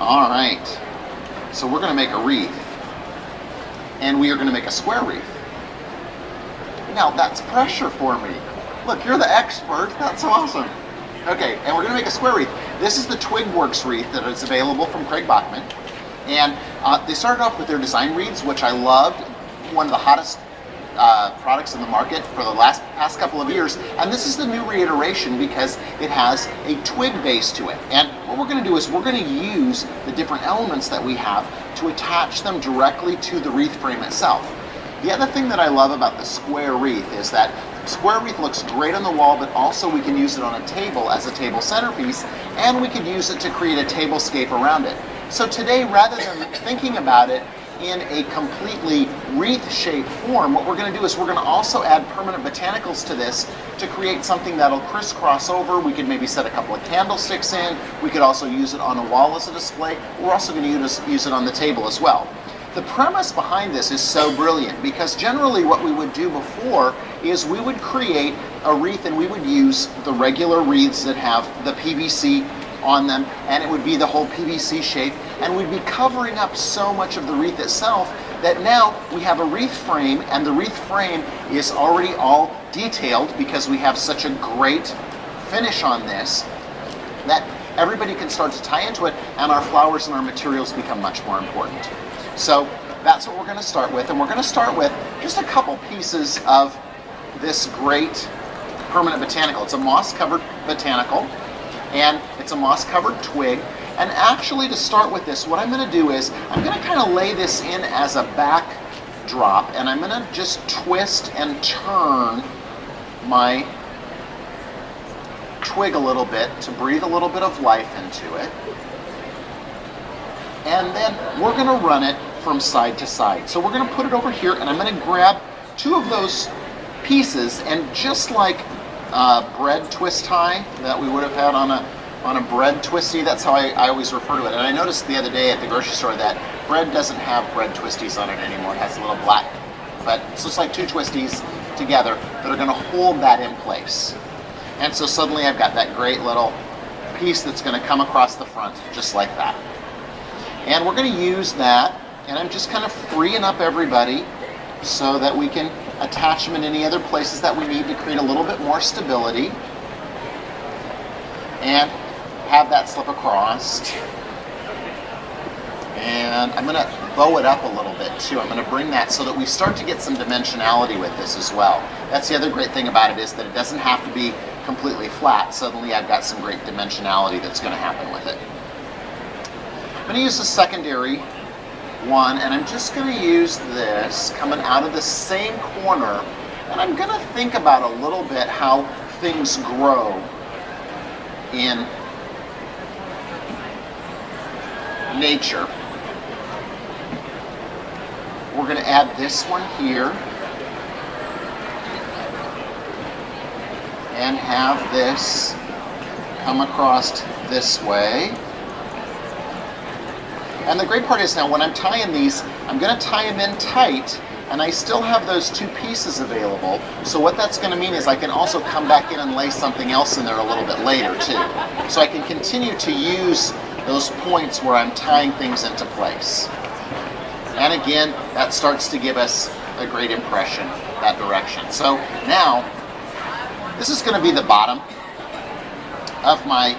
All right, so we're going to make a wreath, and we are going to make a square wreath. Now that's pressure for me. Look, you're the expert. That's awesome. Okay, and we're going to make a square wreath. This is the Twig Works wreath that is available from Bachman, and they started off with their design wreaths, which I loved. One of the hottest products in the market for the past couple of years, and this is the new reiteration because it has a twig base to it. And what we're going to do is we're going to use the different elements that we have to attach them directly to the wreath frame itself. The other thing that I love about the square wreath is that square wreath looks great on the wall, but also we can use it on a table as a table centerpiece, and we can use it to create a tablescape around it. So today, rather than thinking about it in a completely wreath-shaped form, what we're going to do is we're going to also add permanent botanicals to this to create something that'll crisscross over. We could maybe set a couple of candlesticks in. We could also use it on a wall as a display. We're also going to use it on the table as well. The premise behind this is so brilliant because generally what we would do before is we would create a wreath and we would use the regular wreaths that have the PVC on them, and it would be the whole PVC shape, and we'd be covering up so much of the wreath itself that now we have a wreath frame, and the wreath frame is already all detailed because we have such a great finish on this that everybody can start to tie into it, and our flowers and our materials become much more important. So that's what we're going to start with, and we're going to start with just a couple pieces of this great permanent botanical. It's a moss-covered botanical, and it's a moss-covered twig. And actually, to start with this, what I'm going to do is I'm going to kind of lay this in as a backdrop, and I'm going to just twist and turn my twig a little bit to breathe a little bit of life into it. And then we're going to run it from side to side. So we're going to put it over here, and I'm going to grab two of those pieces, and just like bread twist tie that we would have had on a bread twisty, that's how I always refer to it. And I noticed the other day at the grocery store that bread doesn't have bread twisties on it anymore. It has a little black, but it's just like two twisties together that are going to hold that in place. And so suddenly I've got that great little piece that's going to come across the front just like that. And we're going to use that, and I'm just kind of freeing up everybody so that we can attach them in any other places that we need to create a little bit more stability and have that slip across. And I'm going to bow it up a little bit too. I'm going to bring that so that we start to get some dimensionality with this as well. That's the other great thing about it, is that it doesn't have to be completely flat. Suddenly I've got some great dimensionality that's going to happen with it. I'm going to use the secondary one, and I'm just going to use this coming out of the same corner, and I'm going to think about a little bit how things grow in nature. We're going to add this one here and have this come across this way. And the great part is now when I'm tying these, I'm going to tie them in tight, and I still have those two pieces available. So what that's going to mean is I can also come back in and lay something else in there a little bit later too. So I can continue to use those points where I'm tying things into place. And again, that starts to give us a great impression that direction. So now, this is going to be the bottom of my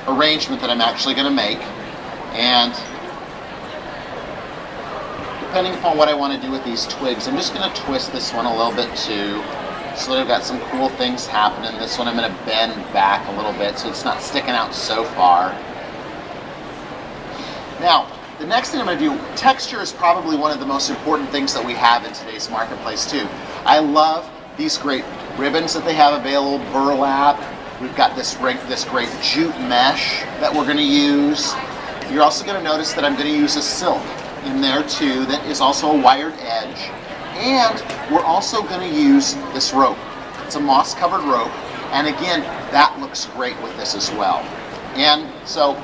arrangement that I'm actually going to make. And depending upon what I want to do with these twigs, I'm just going to twist this one a little bit too, so that I've got some cool things happening. This one I'm going to bend back a little bit so it's not sticking out so far. Now, the next thing I'm going to do, texture is probably one of the most important things that we have in today's marketplace too. I love these great ribbons that they have available, burlap. We've got this great jute mesh that we're going to use. You're also going to notice that I'm going to use a silk in there too that is also a wired edge. And we're also going to use this rope. It's a moss-covered rope. And again, that looks great with this as well. And so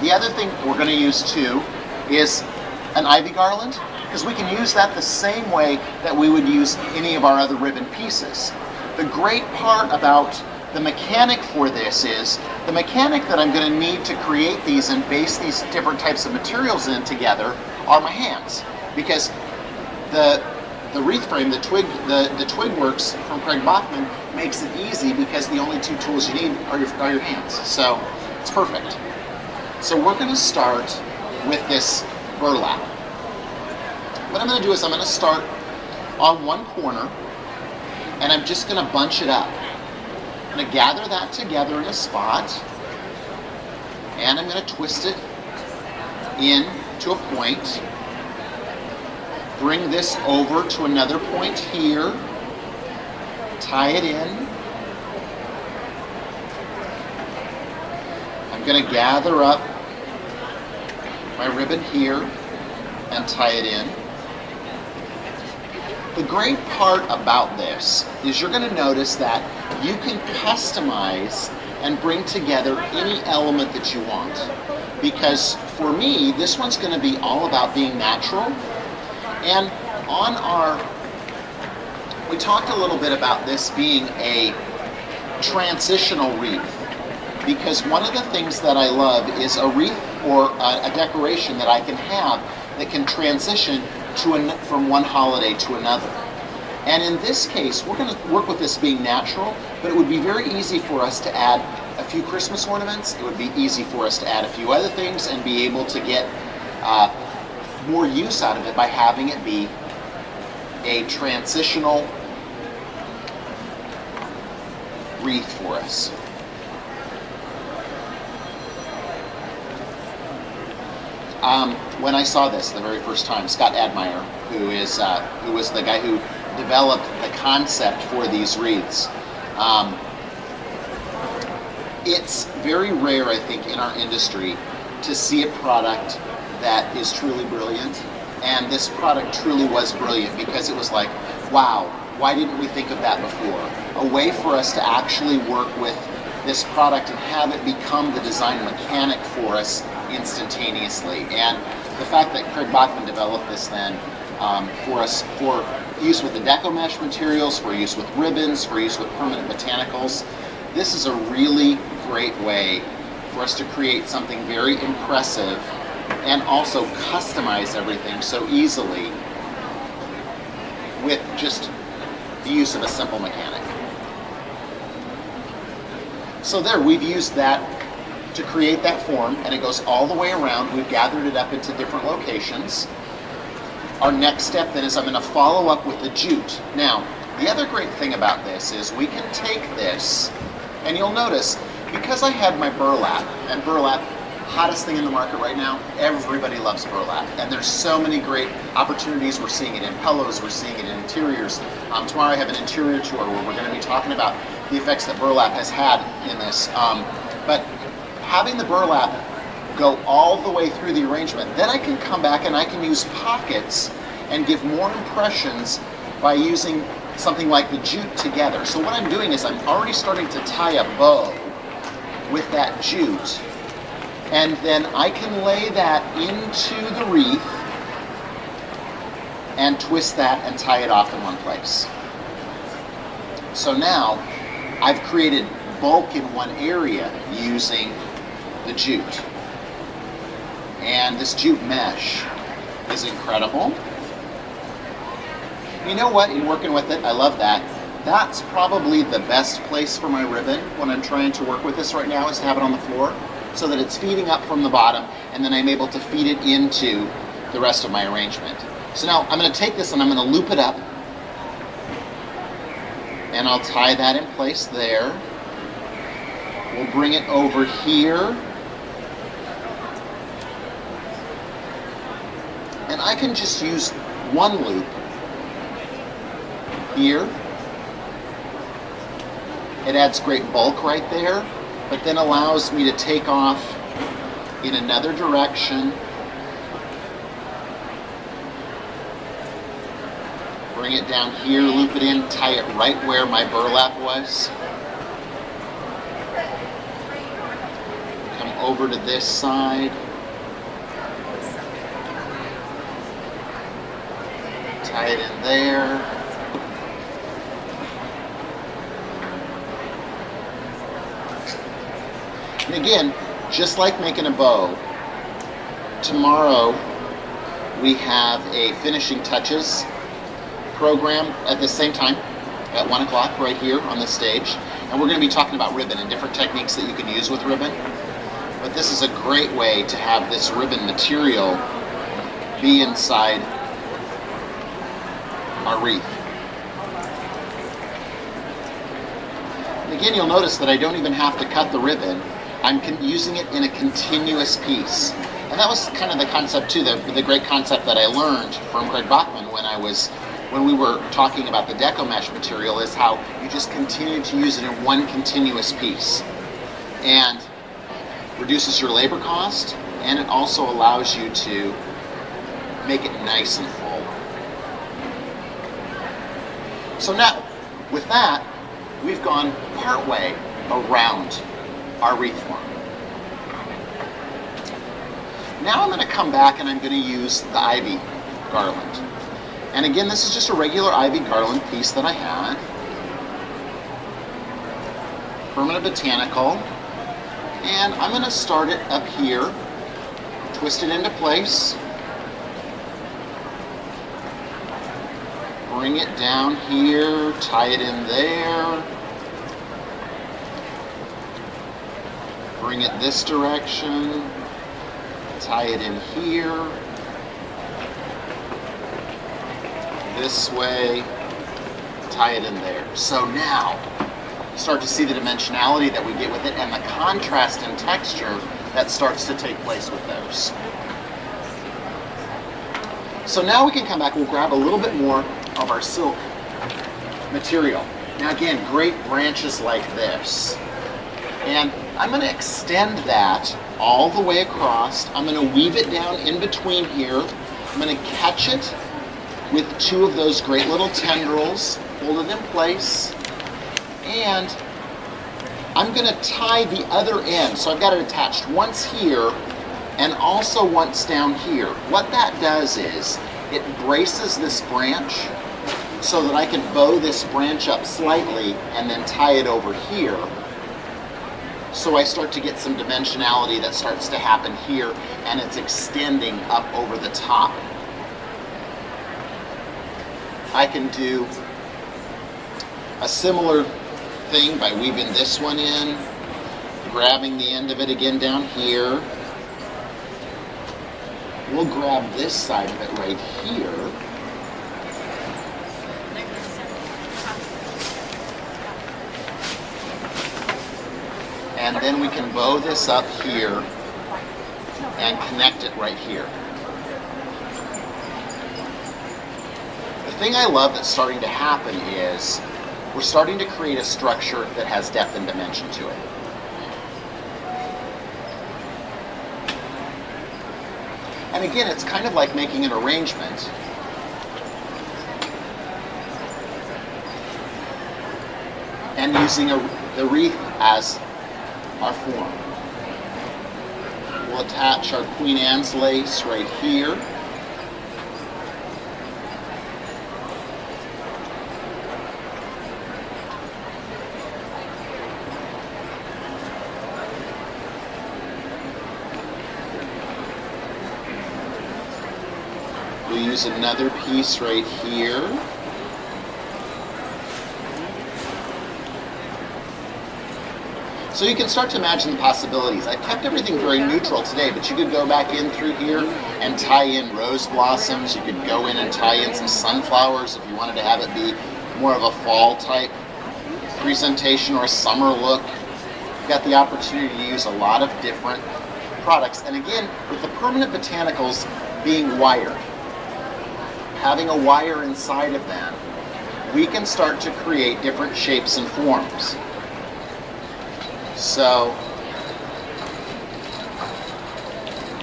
the other thing we're going to use too is an ivy garland, because we can use that the same way that we would use any of our other ribbon pieces. The great part about the mechanic for this is, the mechanic that I'm going to need to create these and base these different types of materials in together are my hands. Because the wreath frame, the Twig works from Craig Bachman makes it easy because the only two tools you need are your hands. So it's perfect. So we're going to start with this burlap. What I'm going to do is I'm going to start on one corner and I'm just going to bunch it up. I'm going to gather that together in a spot and I'm going to twist it in to a point. Bring this over to another point here. Tie it in. I'm going to gather up my ribbon here and tie it in. The great part about this is you're going to notice that you can customize and bring together any element that you want. Because for me, this one's going to be all about being natural. And on we talked a little bit about this being a transitional wreath. Because one of the things that I love is a wreath or a decoration that I can have that can transition from one holiday to another. And in this case, we're going to work with this being natural, but it would be very easy for us to add a few Christmas ornaments. It would be easy for us to add a few other things and be able to get more use out of it by having it be a transitional wreath for us. When I saw this the very first time, Scott Admire, who was the guy who developed the concept for these wreaths, it's very rare, I think, in our industry to see a product that is truly brilliant. And this product truly was brilliant because it was like, wow, why didn't we think of that before? A way for us to actually work with this product and have it become the design mechanic for us instantaneously. And the fact that Craig Bachman developed this then for us for use with the deco mesh materials, for use with ribbons, for use with permanent botanicals, this is a really great way for us to create something very impressive and also customize everything so easily with just the use of a simple mechanic. So there, we've used that to create that form, and it goes all the way around. We've gathered it up into different locations. Our next step then is I'm going to follow up with the jute. Now, the other great thing about this is we can take this, and you'll notice, because I had my burlap, and burlap, hottest thing in the market right now, everybody loves burlap. And there's so many great opportunities. We're seeing it in pillows, we're seeing it in interiors. Tomorrow I have an interior tour where we're going to be talking about the effects that burlap has had in this. But having the burlap go all the way through the arrangement, then I can come back and I can use pockets and give more impressions by using something like the jute together. So what I'm doing is I'm already starting to tie a bow with that jute, and then I can lay that into the wreath and twist that and tie it off in one place. So now I've created bulk in one area using the jute. And this jute mesh is incredible. You know what, in working with it, I love that. That's probably the best place for my ribbon when I'm trying to work with this right now, is to have it on the floor so that it's feeding up from the bottom, and then I'm able to feed it into the rest of my arrangement. So now I'm going to take this and I'm going to loop it up, and I'll tie that in place there. We'll bring it over here, and I can just use one loop here. It adds great bulk right there, but then allows me to take off in another direction, bring it down here, loop it in, tie it right where my burlap was, come over to this side, tie it in there, And again, just like making a bow, tomorrow we have a finishing touches program at the same time at 1 o'clock right here on the stage. And we're going to be talking about ribbon and different techniques that you can use with ribbon. But this is a great way to have this ribbon material be inside our wreath. And again, you'll notice that I don't even have to cut the ribbon. I'm using it in a continuous piece. And that was kind of the concept too, the great concept that I learned from Craig Bachman when we were talking about the deco mesh material, is how you just continue to use it in one continuous piece. And reduces your labor cost, and it also allows you to make it nice and full. So now, with that, we've gone partway around our wreath form. Now I'm going to come back and I'm going to use the ivy garland. And again, this is just a regular ivy garland piece that I had. Permanent botanical. And I'm going to start it up here, twist it into place, bring it down here, tie it in there, bring it this direction, tie it in here, this way, tie it in there. So now, start to see the dimensionality that we get with it and the contrast in texture that starts to take place with those. So now we can come back, we'll grab a little bit more of our silk material. Now again, great branches like this. And I'm going to extend that all the way across. I'm going to weave it down in between here. I'm going to catch it with two of those great little tendrils, hold it in place, and I'm going to tie the other end. So I've got it attached once here and also once down here. What that does is it braces this branch so that I can bow this branch up slightly and then tie it over here. So I start to get some dimensionality that starts to happen here, and it's extending up over the top. I can do a similar thing by weaving this one in, grabbing the end of it again down here. We'll grab this side of it right here. And then we can bow this up here and connect it right here. The thing I love that's starting to happen is we're starting to create a structure that has depth and dimension to it. And again, it's kind of like making an arrangement. And using the wreath as our form. We'll attach our Queen Anne's lace right here. We'll use another piece right here. So you can start to imagine the possibilities. I've kept everything very neutral today, but you could go back in through here and tie in rose blossoms. You could go in and tie in some sunflowers if you wanted to have it be more of a fall type presentation or a summer look. You've got the opportunity to use a lot of different products. And again, with the permanent botanicals being wired, having a wire inside of them, we can start to create different shapes and forms. So,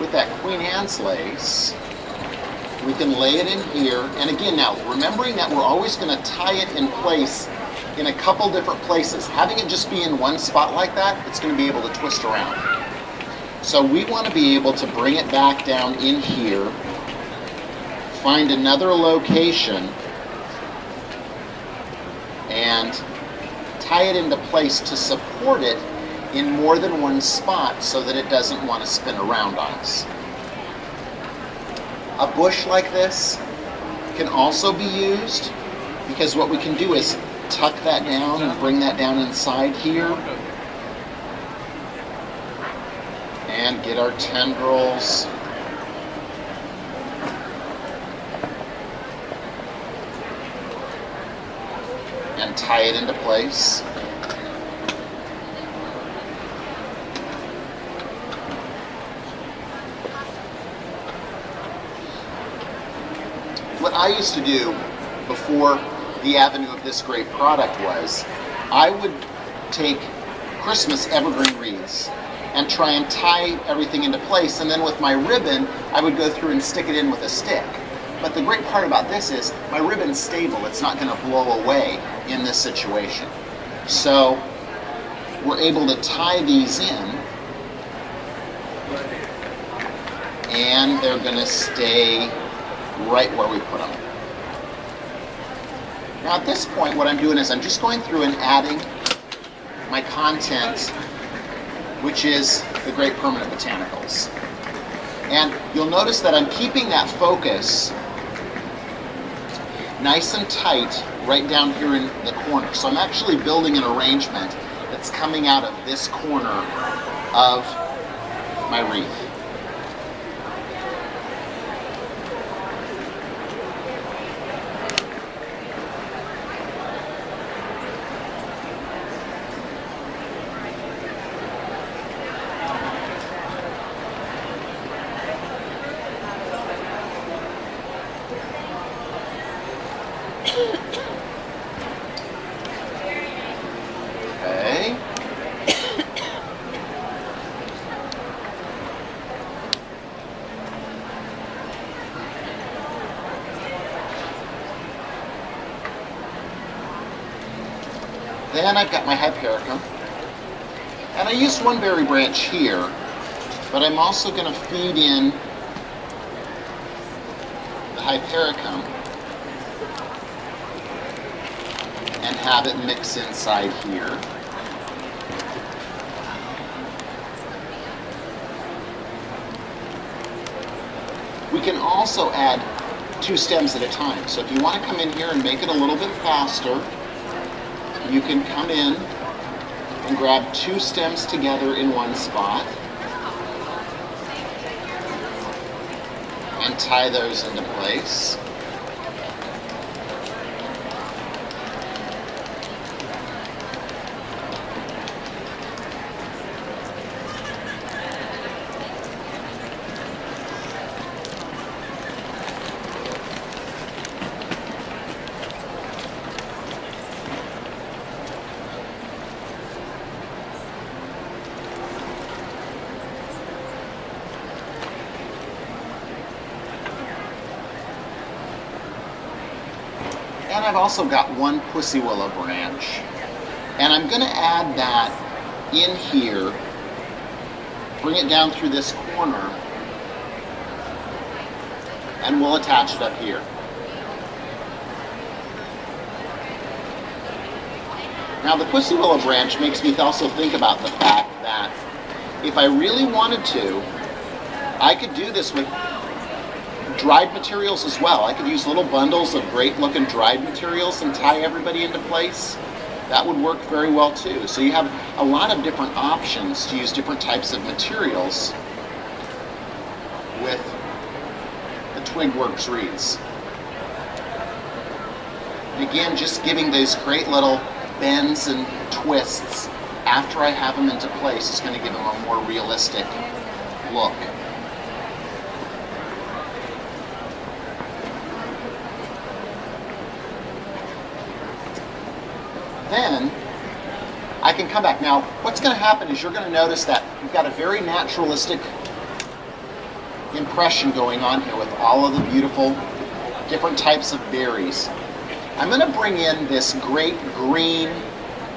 with that Queen Anne's lace, we can lay it in here. And again, now, remembering that we're always going to tie it in place in a couple different places. Having it just be in one spot like that, it's going to be able to twist around. So we want to be able to bring it back down in here, find another location, and tie it into place to support it in more than one spot so that it doesn't want to spin around on us. A bush like this can also be used because what we can do is tuck that down and bring that down inside here and get our tendrils and tie it into place. What I used to do before the avenue of this great product was, I would take Christmas evergreen wreaths and try and tie everything into place, and then with my ribbon, I would go through and stick it in with a stick. But the great part about this is, my ribbon's stable, it's not going to blow away in this situation. So, we're able to tie these in, and they're going to stay right where we put them. Now at this point, what I'm doing is I'm just going through and adding my content, which is the Great Permanent Botanicals. And you'll notice that I'm keeping that focus nice and tight right down here in the corner. So I'm actually building an arrangement that's coming out of this corner of my wreath. Okay. Then I've got my Hypericum. And I used one berry branch here, but I'm also going to feed in the Hypericum and have it mix inside here. We can also add 2 stems at a time. So if you want to come in here and make it a little bit faster, you can come in and grab 2 stems together in one spot and tie those into place. And I've also got 1 pussy willow branch. And I'm going to add that in here, bring it down through this corner, and we'll attach it up here. Now the pussy willow branch makes me also think about the fact that if I really wanted to, I could do this with dried materials as well. I could use little bundles of great looking dried materials and tie everybody into place. That would work very well too. So you have a lot of different options to use different types of materials with the Twig Works wreaths. And again, just giving those great little bends and twists after I have them into place is going to give them a more realistic look. Then I can come back. Now, what's going to happen is you're going to notice that we've got a very naturalistic impression going on here with all of the beautiful different types of berries. I'm going to bring in this great green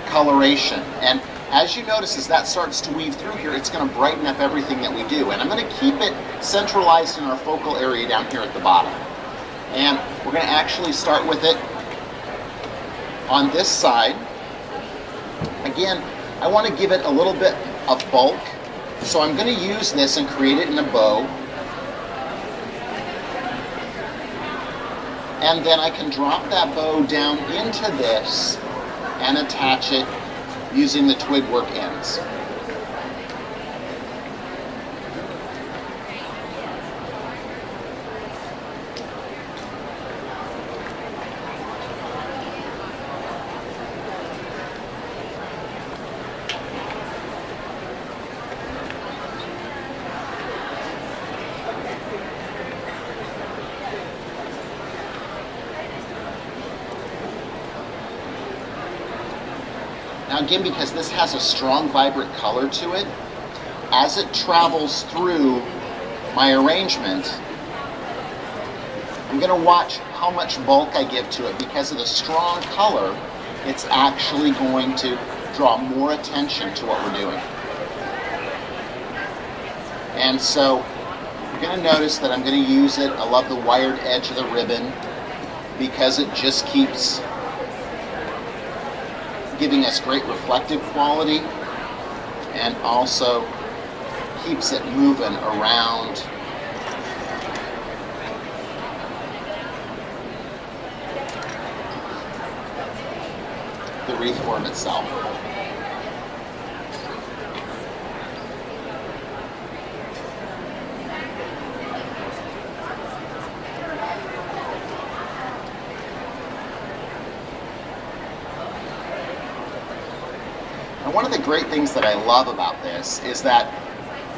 coloration, and as you notice, as that starts to weave through here, it's going to brighten up everything that we do. And I'm going to keep it centralized in our focal area down here at the bottom. And we're going to actually start with it on this side. Again, I want to give it a little bit of bulk. So I'm going to use this and create it in a bow. And then I can drop that bow down into this and attach it using the twig work ends. Now again, because this has a strong, vibrant color to it, as it travels through my arrangement, I'm going to watch how much bulk I give to it. Because of the strong color, it's actually going to draw more attention to what we're doing. And so you're going to notice that I'm going to use it. I love the wired edge of the ribbon because it just keeps giving us great reflective quality and also keeps it moving around the wreath form itself. One of the great things that I love about this is that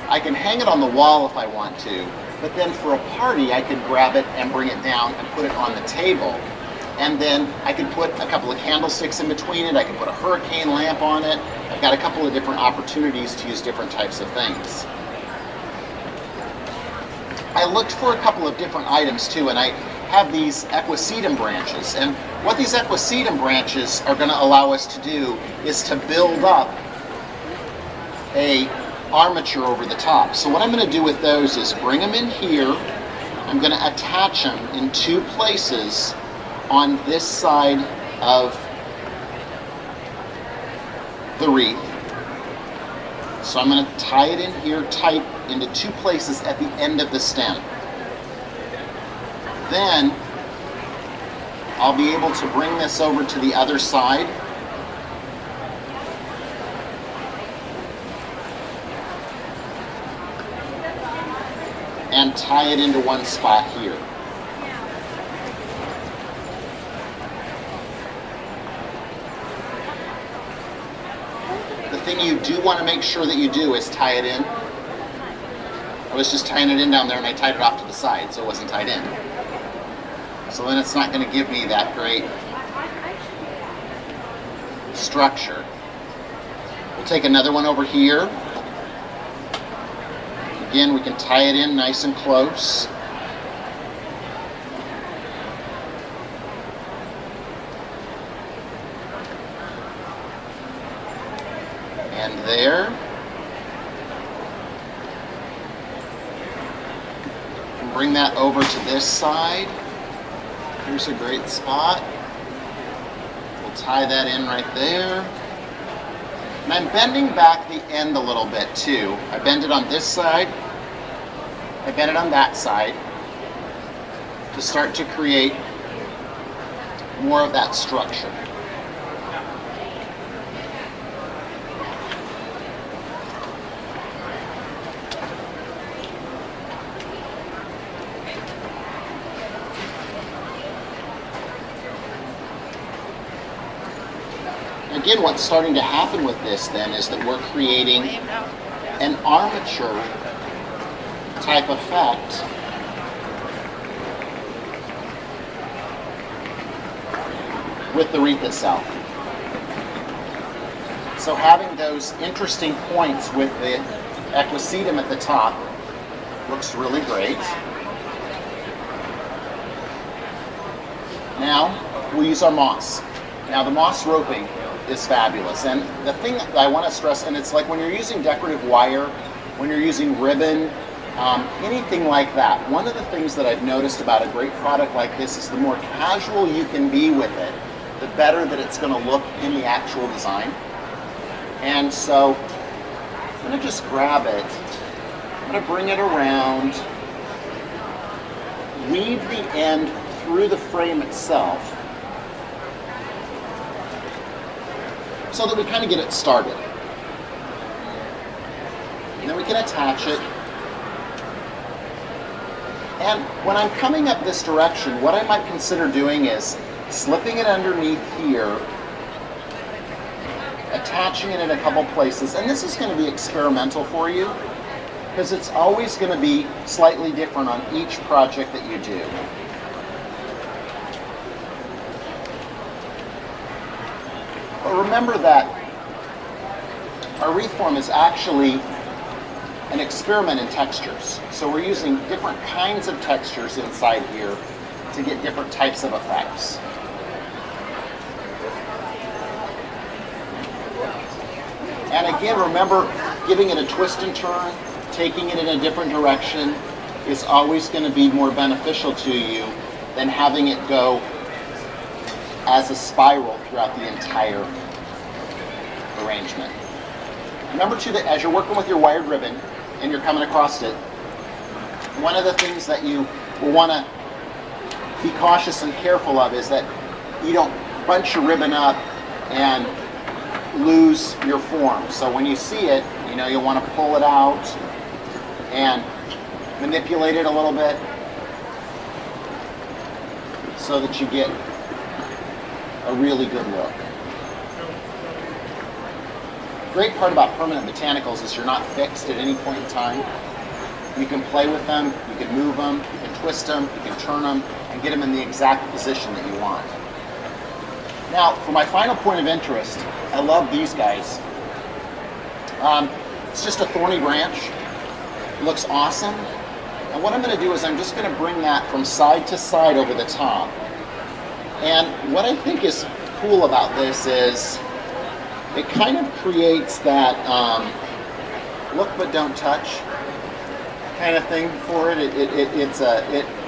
I can hang it on the wall if I want to, but then for a party I could grab it and bring it down and put it on the table. And then I could put a couple of candlesticks in between it, I could put a hurricane lamp on it. I've got a couple of different opportunities to use different types of things. I looked for a couple of different items too, and I have these equisetum branches, and what these equisetum branches are going to allow us to do is to build up a armature over the top. So what I'm going to do with those is bring them in here. I'm going to attach them in two places on this side of the wreath. So I'm going to tie it in here tight into two places at the end of the stem. Then I'll be able to bring this over to the other side and tie it into one spot here. The thing you do want to make sure that you do is tie it in. I was just tying it in down there and I tied it off to the side so it wasn't tied in. So then it's not going to give me that great structure. We'll take another one over here. Again, we can tie it in nice and close. And there. And bring that over to this side. Here's a great spot. We'll tie that in right there. And I'm bending back the end a little bit too. I bend it on this side. I bend it on that side to start to create more of that structure. Again, what's starting to happen with this then is that we're creating an armature type effect with the wreath itself. So having those interesting points with the equisetum at the top looks really great. Now we'll use our moss. Now the moss roping is fabulous, and the thing that I want to stress, and it's like when you're using decorative wire, when you're using ribbon, anything like that, one of the things that I've noticed about a great product like this is the more casual you can be with it, the better that it's going to look in the actual design. And so I'm going to just grab it. I'm going to bring it around, weave the end through the frame itself so that we kind of get it started. And then we can attach it. And when I'm coming up this direction, what I might consider doing is slipping it underneath here, attaching it in a couple places, and this is going to be experimental for you because it's always going to be slightly different on each project that you do. But remember that our wreath form is actually an experiment in textures. So we're using different kinds of textures inside here to get different types of effects. And again, remember, giving it a twist and turn, taking it in a different direction is always going to be more beneficial to you than having it go as a spiral throughout the entire arrangement. Remember too that as you're working with your wired ribbon and you're coming across it, one of the things that you will want to be cautious and careful of is that you don't bunch your ribbon up and lose your form. So when you see it, you know, you'll want to pull it out and manipulate it a little bit so that you get a really good look. Great part about permanent botanicals is you're not fixed at any point in time. You can play with them, you can move them, you can twist them, you can turn them, and get them in the exact position that you want. Now, for my final point of interest, I love these guys. It's just a thorny branch. It looks awesome. And what I'm going to do is I'm just going to bring that from side to side over the top. And what I think is cool about this is it kind of creates that look but don't touch kind of thing for it. It's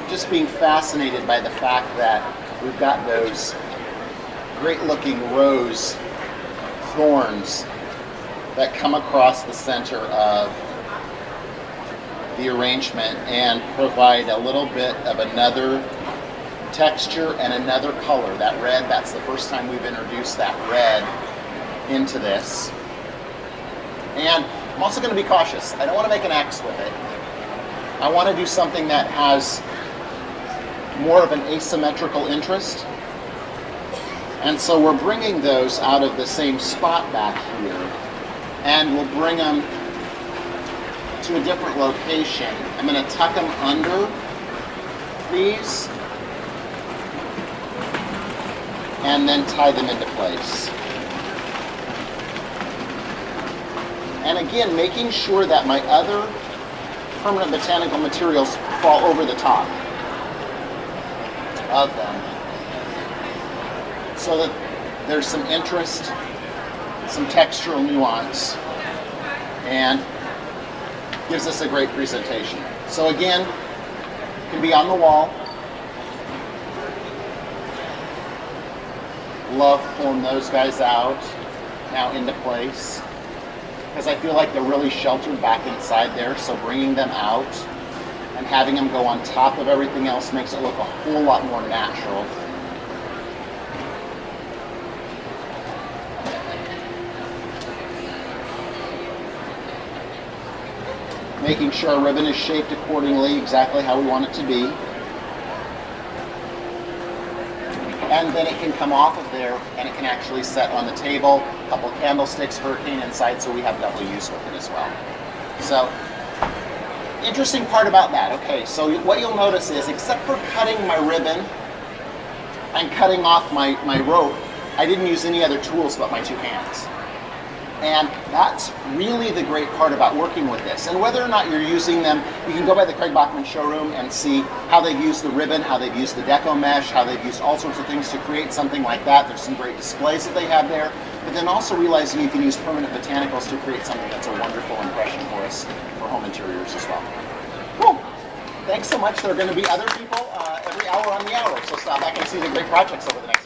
just being fascinated by the fact that we've got those great looking rose thorns that come across the center of the arrangement and provide a little bit of another texture and another color. That red, that's the first time we've introduced that red into this. And I'm also going to be cautious. I don't want to make an X with it. I want to do something that has more of an asymmetrical interest. And so we're bringing those out of the same spot back here, and we'll bring them to a different location. I'm going to tuck them under these and then tie them into place. And again, making sure that my other permanent botanical materials fall over the top of them, so that there's some interest, some textural nuance, and gives us a great presentation. So again, it can be on the wall. Love pulling those guys out now into place, because I feel like they're really sheltered back inside there, so bringing them out and having them go on top of everything else makes it look a whole lot more natural. Making sure our ribbon is shaped accordingly, exactly how we want it to be. And then it can come off of there and it can actually set on the table, a couple of candlesticks, hurricane inside, so we have double use with it as well. So, interesting part about that. Okay, so what you'll notice is, except for cutting my ribbon and cutting off my rope, I didn't use any other tools but my two hands. And that's really the great part about working with this. And whether or not you're using them, you can go by the Craig Bachman showroom and see how they've used the ribbon, how they've used the deco mesh, how they've used all sorts of things to create something like that. There's some great displays that they have there. But then also realizing you can use permanent botanicals to create something that's a wonderful impression for us for home interiors as well. Cool. Thanks so much. There are going to be other people every hour on the hour. So stop back and see the great projects over the next